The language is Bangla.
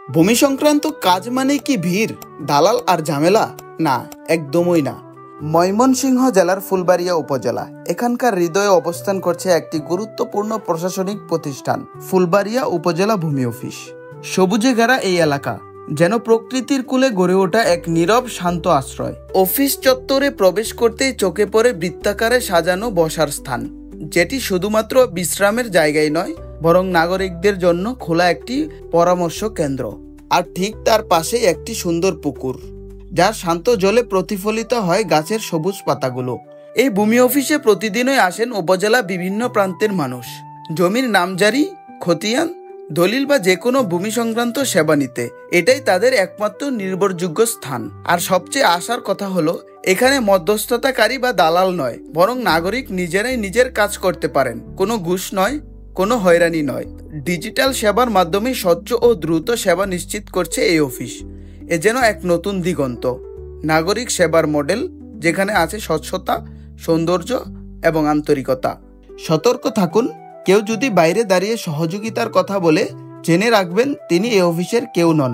ভূমি সংক্রান্ত কাজ মানে কি ভিড়, দালাল আর ঝামেলা? না, একদমই না। ময়মনসিংহ জেলার ফুলবাড়িয়া উপজেলা, এখানকার হৃদয়ে অবস্থান করছে একটি গুরুত্বপূর্ণ প্রশাসনিক প্রতিষ্ঠান, ফুলবাড়িয়া উপজেলা ভূমি অফিস। সবুজে ঘেরা এই এলাকা যেন প্রকৃতির কূলে গড়ে ওঠা এক নীরব শান্ত আশ্রয়। অফিস চত্বরে প্রবেশ করতেই চোখে পড়ে বৃত্তাকারে সাজানো বসার স্থান, যেটি শুধুমাত্র বিশ্রামের জায়গায় নয়, বরং নাগরিকদের জন্য খোলা একটি পরামর্শ কেন্দ্র। আর ঠিক তার পাশেই একটি সুন্দর পুকুর, যার শান্ত জলে প্রতিফলিত হয় গাছের সবুজ পাতাগুলো। এই ভূমি অফিসে প্রতিদিনই আসেন উপজেলা বিভিন্ন প্রান্তের মানুষ, জমির নামজারি, খতিয়ান, দলিল বা যে কোনো ভূমি সংক্রান্ত সেবা নিতে। এটাই তাদের একমাত্র নির্ভরযোগ্য স্থান। আর সবচেয়ে আশার কথা হলো, এখানে মধ্যস্থতাকারী বা দালাল নয়, বরং নাগরিক নিজেরাই নিজের কাজ করতে পারেন। কোনো ঘুষ নয়, কোনো হয়রানি নয়। ডিজিটাল সেবার মাধ্যমে স্বচ্ছ ও দ্রুত সেবা নিশ্চিত করছে এই অফিস। এ যেন এক নতুন দিগন্ত, নাগরিক সেবার মডেল, যেখানে আছে স্বচ্ছতা, সৌন্দর্য এবং আন্তরিকতা। সতর্ক থাকুন, কেউ যদি বাইরে দাঁড়িয়ে সহযোগিতার কথা বলে, জেনে রাখবেন তিনি এই অফিসের কেউ নন।